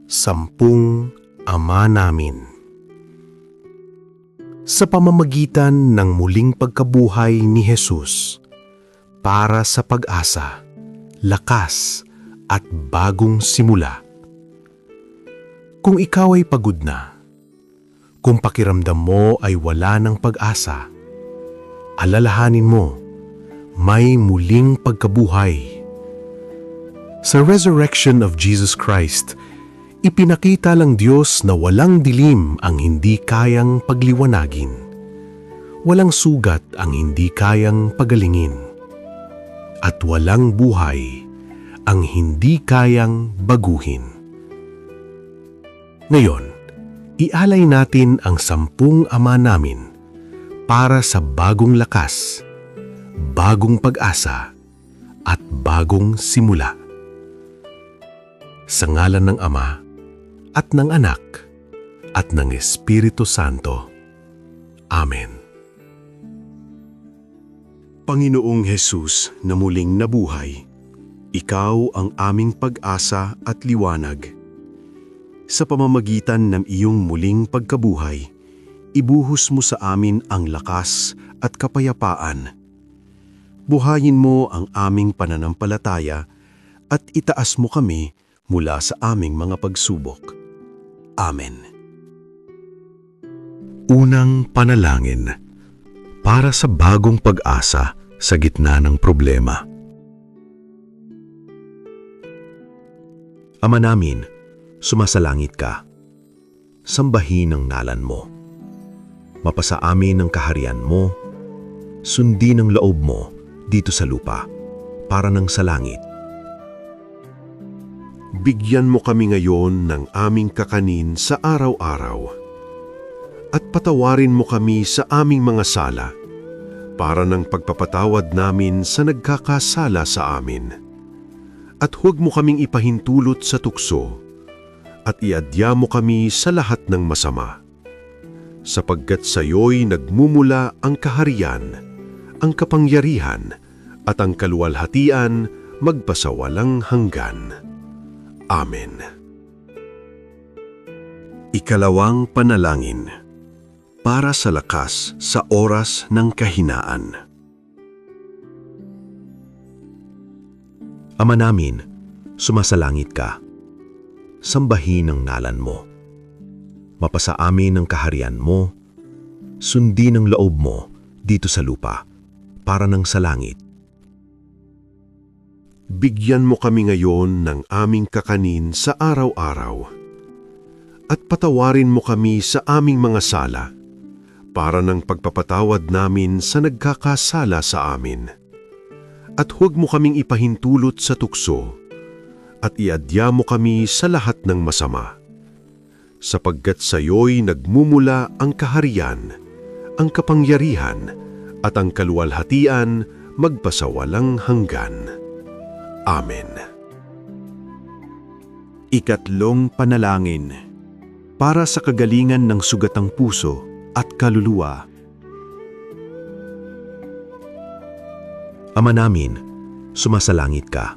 Sampung Ama Namin. Sa pamamagitan ng muling pagkabuhay ni Jesus, para sa pag-asa, lakas at bagong simula. Kung ikaw ay pagod na, kung pakiramdam mo ay wala ng pag-asa, alalahanin mo, may muling pagkabuhay. Sa resurrection of Jesus Christ, ipinakita lang Diyos na walang dilim ang hindi kayang pagliwanagin. Walang sugat ang hindi kayang pagalingin. At walang buhay ang hindi kayang baguhin. Ngayon, ialay natin ang 10 Ama Namin para sa bagong lakas, bagong pag-asa, at bagong simula. Sa ngalan ng Ama, at ng Anak, at ng Espiritu Santo. Amen. Panginoong Jesus na muling nabuhay, Ikaw ang aming pag-asa at liwanag. Sa pamamagitan ng iyong muling pagkabuhay, ibuhos mo sa amin ang lakas at kapayapaan. Buhayin mo ang aming pananampalataya at itaas mo kami mula sa aming mga pagsubok. Amen. Unang panalangin para sa bagong pag-asa sa gitna ng problema. Ama namin, sumasalangit ka. Sambahin ang ngalan mo. Mapasa amin ang kaharian mo. Sundin ang loob mo dito sa lupa para nang sa langit. Bigyan mo kami ngayon ng aming kakanin sa araw-araw. At patawarin mo kami sa aming mga sala, para ng pagpapatawad namin sa nagkakasala sa amin. At huwag mo kaming ipahintulot sa tukso, at iadya mo kami sa lahat ng masama. Sapagkat sa iyo'y nagmumula ang kaharian, ang kapangyarihan, at ang kaluwalhatian magpasawalang hanggan. Amen. Ikalawang panalangin para sa lakas sa oras ng kahinaan. Ama namin, sumasalangit ka. Sambahin ang ngalan mo. Mapasa amin ang kaharian mo. Sundin ang loob mo dito sa lupa para nang sa langit. Bigyan mo kami ngayon ng aming kakanin sa araw-araw. At patawarin mo kami sa aming mga sala, para ng pagpapatawad namin sa nagkakasala sa amin. At huwag mo kaming ipahintulot sa tukso, at iadya mo kami sa lahat ng masama. Sapagkat sa iyo'y nagmumula ang kaharian, ang kapangyarihan, at ang kaluwalhatian magpasawalang hanggan. Amen. Ikatlong panalangin para sa kagalingan ng sugatang puso at kaluluwa. Ama namin, sumasalangit ka.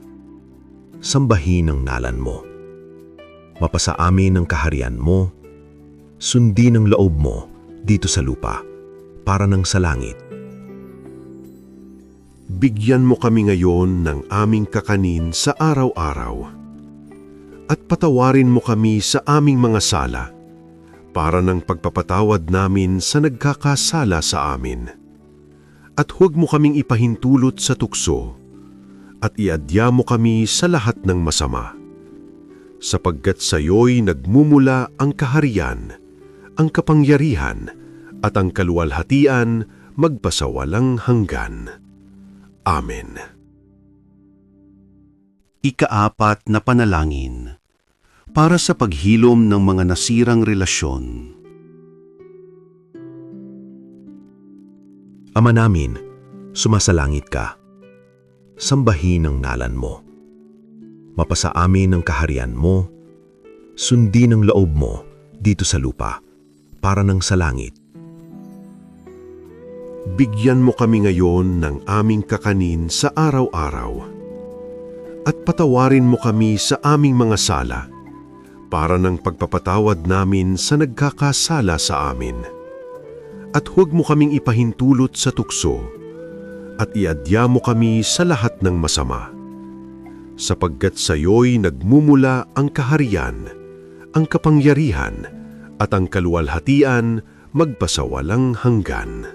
Sambahin ang ngalan mo. Mapasa amin ang kaharian mo. Sundin ang loob mo dito sa lupa para nang sa langit. Bigyan mo kami ngayon ng aming kakanin sa araw-araw. At patawarin mo kami sa aming mga sala, para ng pagpapatawad namin sa nagkakasala sa amin. At huwag mo kaming ipahintulot sa tukso, at iadya mo kami sa lahat ng masama. Sapagkat sa iyo'y nagmumula ang kaharian, ang kapangyarihan, at ang kaluwalhatian magpasawalang hanggan. Amen. Ikaapat na panalangin para sa paghilom ng mga nasirang relasyon. Ama namin, sumasalangit ka. Sambahin ang ngalan mo. Mapasa amin ang kaharian mo. Sundin ang loob mo dito sa lupa para nang sa langit. Bigyan mo kami ngayon ng aming kakanin sa araw-araw. At patawarin mo kami sa aming mga sala, para ng pagpapatawad namin sa nagkakasala sa amin. At huwag mo kaming ipahintulot sa tukso, at iadya mo kami sa lahat ng masama. Sapagkat sa iyo'y nagmumula ang kaharian, ang kapangyarihan, at ang kaluwalhatian magpasawalang hanggan.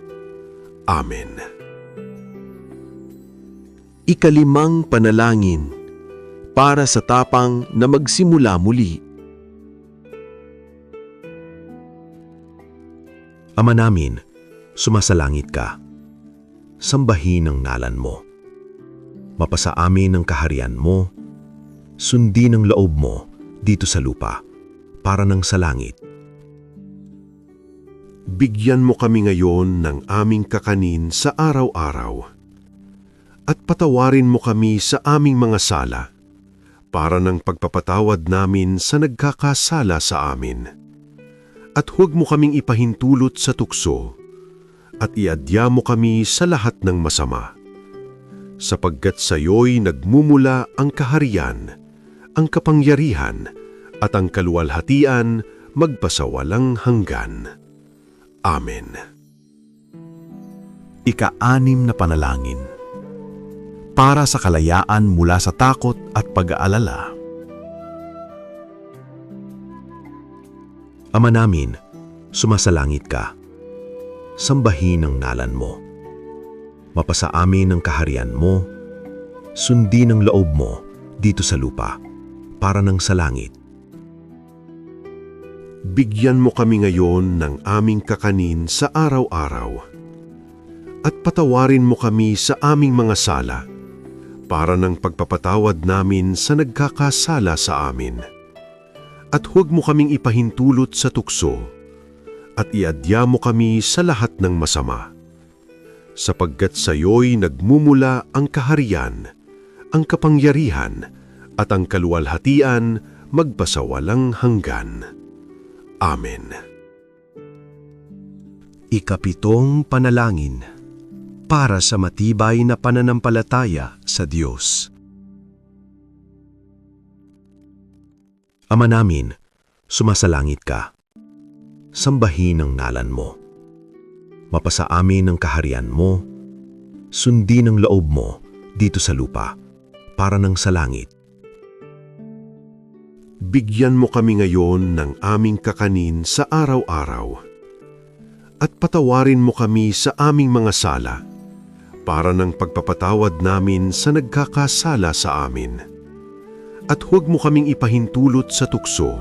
Amen. Ikalimang panalangin para sa tapang na magsimula muli. Ama namin, sumasalangit ka. Sambahin ang ngalan mo. Mapasa amin ang kaharian mo. Sundin ang loob mo dito sa lupa, para ng sa langit. Bigyan mo kami ngayon ng aming kakanin sa araw-araw. At patawarin mo kami sa aming mga sala, para ng pagpapatawad namin sa nagkakasala sa amin. At huwag mo kaming ipahintulot sa tukso, at iadya mo kami sa lahat ng masama. Sapagkat sa iyo'y nagmumula ang kaharian, ang kapangyarihan, at ang kaluwalhatian magpasawalang hanggan. Amen. Ika-6 na panalangin para sa kalayaan mula sa takot at pag-aalala. Ama namin, sumasalangit ka. Sambahin ang ngalan mo. Mapasa amin ang kaharian mo. Sundin ang loob mo dito sa lupa, para ng sa langit. Bigyan mo kami ngayon ng aming kakanin sa araw-araw. At patawarin mo kami sa aming mga sala, para ng pagpapatawad namin sa nagkakasala sa amin. At huwag mo kaming ipahintulot sa tukso, at iadya mo kami sa lahat ng masama. Sapagkat sa iyo'y nagmumula ang kaharian, ang kapangyarihan, at ang kaluwalhatian magpasawalang hanggan. Amen. Ika-7 panalangin para sa matibay na pananampalataya sa Diyos. Ama namin, sumasalangit ka. Sambahin ang ngalan mo. Mapasa amin ang kaharian mo. Sundin ang loob mo dito sa lupa, para ng sa langit. Bigyan mo kami ngayon ng aming kakanin sa araw-araw. At patawarin mo kami sa aming mga sala, para ng pagpapatawad namin sa nagkakasala sa amin. At huwag mo kaming ipahintulot sa tukso,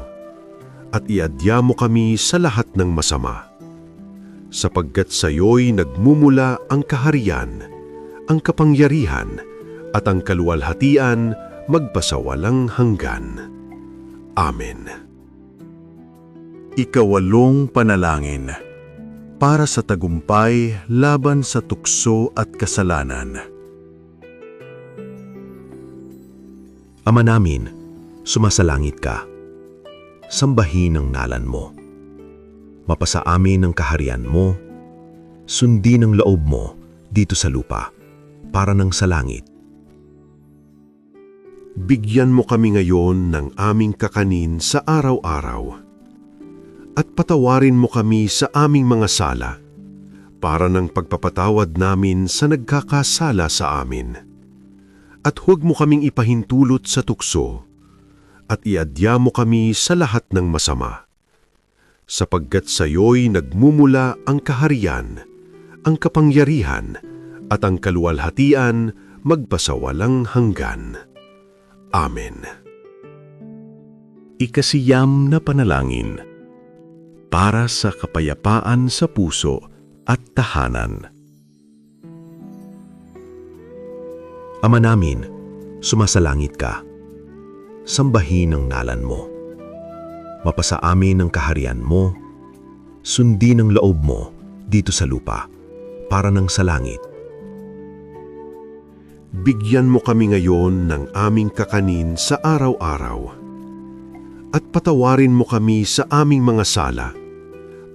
at iadya mo kami sa lahat ng masama. Sapagkat sa iyo'y nagmumula ang kaharian, ang kapangyarihan, at ang kaluwalhatian magpasawalang hanggan. Amen. Ika-8 panalangin para sa tagumpay laban sa tukso at kasalanan. Ama namin, sumasalangit ka. Sambahin ang ngalan mo. Mapasa amin ang kaharian mo. Sundin ang loob mo dito sa lupa, para ng sa langit. Bigyan mo kami ngayon ng aming kakanin sa araw-araw. At patawarin mo kami sa aming mga sala, para ng pagpapatawad namin sa nagkakasala sa amin. At huwag mo kaming ipahintulot sa tukso, at iadya mo kami sa lahat ng masama. Sapagkat sa iyo'y nagmumula ang kaharian, ang kapangyarihan, at ang kaluwalhatian magpasawalang hanggan. Amen. Ika-9 na panalangin para sa kapayapaan sa puso at tahanan. Ama namin, sumasalangit ka. Sambahin ang ngalan mo. Mapasa amin ang kaharian mo. Sundin ang loob mo dito sa lupa, para ng sa langit. Bigyan mo kami ngayon ng aming kakanin sa araw-araw. At patawarin mo kami sa aming mga sala,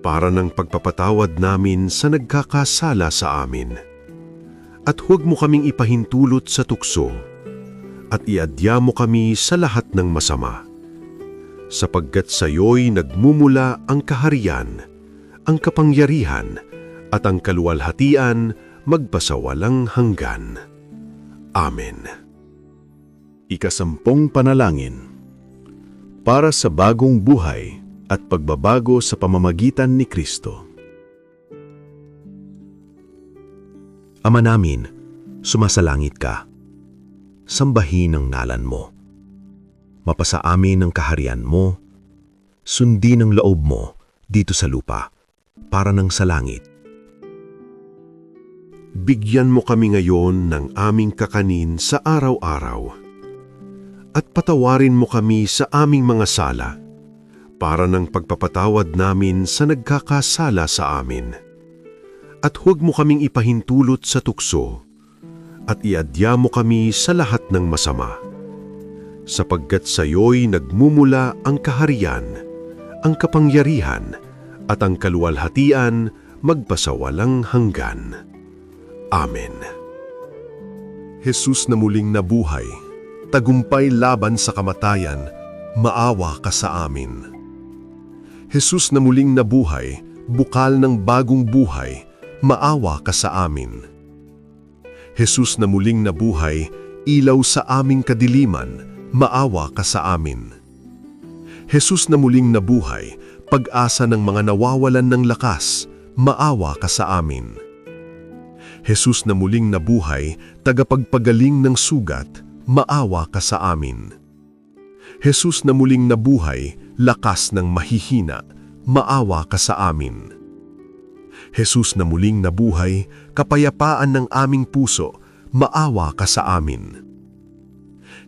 para ng pagpapatawad namin sa nagkakasala sa amin. At huwag mo kaming ipahintulot sa tukso, at iadya mo kami sa lahat ng masama. sapagkat sa iyo'y nagmumula ang kaharian, ang kapangyarihan, at ang kaluwalhatian magpasawalang hanggan. Amen. Ikasampung panalangin. Para sa bagong buhay at pagbabago sa pamamagitan ni Kristo. Ama namin, sumasalangit ka. Sambahin ang ngalan mo. Mapasa amin ang kaharian mo. Sundin ang loob mo dito sa lupa, para ng sa langit. Bigyan mo kami ngayon ng aming kakanin sa araw-araw. At patawarin mo kami sa aming mga sala, para ng pagpapatawad namin sa nagkakasala sa amin. At huwag mo kaming ipahintulot sa tukso, at iadya mo kami sa lahat ng masama. Sapagkat sa iyo'y nagmumula ang kaharian, ang kapangyarihan, at ang kaluwalhatian magpasawalang hanggan. Amen. Jesus na muling nabuhay, tagumpay laban sa kamatayan, maawa ka sa amin. Jesus na muling nabuhay, bukal ng bagong buhay, maawa ka sa amin. Jesus na muling nabuhay, ilaw sa aming kadiliman, maawa ka sa amin. Jesus na muling nabuhay, pag-asa ng mga nawawalan ng lakas, maawa ka sa amin. Jesus na muling nabuhay, tagapagpagaling ng sugat, maawa ka sa amin. Jesus na muling nabuhay, lakas ng mahihina, maawa ka sa amin. Jesus na muling nabuhay, kapayapaan ng aming puso, maawa ka sa amin.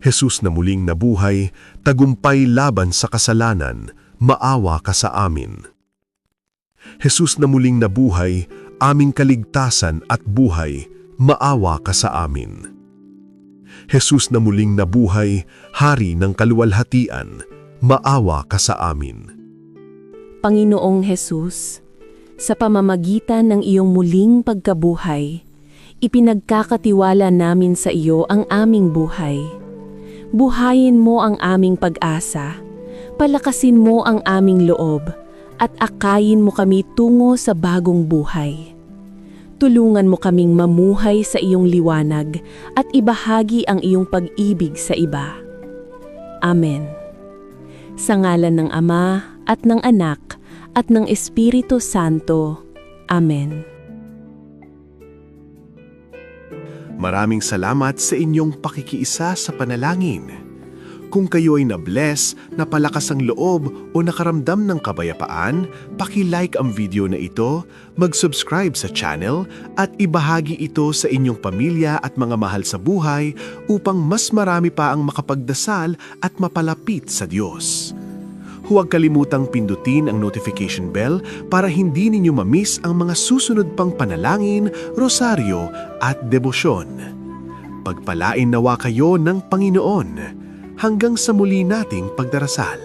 Jesus na muling nabuhay, tagumpay laban sa kasalanan, maawa ka sa amin. Jesus na muling nabuhay, aming kaligtasan at buhay, maawa ka sa amin. Jesus na muling nabuhay, hari ng kaluwalhatian, maawa ka sa amin. Panginoong Jesus, sa pamamagitan ng iyong muling pagkabuhay, ipinagkakatiwala namin sa iyo ang aming buhay. Buhayin mo ang aming pag-asa, palakasin mo ang aming loob, at akayin mo kami tungo sa bagong buhay. Tulungan mo kaming mamuhay sa iyong liwanag at ibahagi ang iyong pag-ibig sa iba. Amen. Sa ngalan ng Ama at ng Anak at ng Espiritu Santo. Amen. Maraming salamat sa inyong pakikiisa sa panalangin. Kung kayo ay na-bless, napalakas ang loob o nakaramdam ng kapayapaan, paki-like ang video na ito, mag-subscribe sa channel at ibahagi ito sa inyong pamilya at mga mahal sa buhay upang mas marami pa ang makapagdasal at mapalapit sa Diyos. Huwag kalimutang pindutin ang notification bell para hindi ninyo ma-miss ang mga susunod pang panalangin, rosaryo at debosyon. Pagpalain nawa kayo ng Panginoon. Hanggang sa muli nating pagdarasal.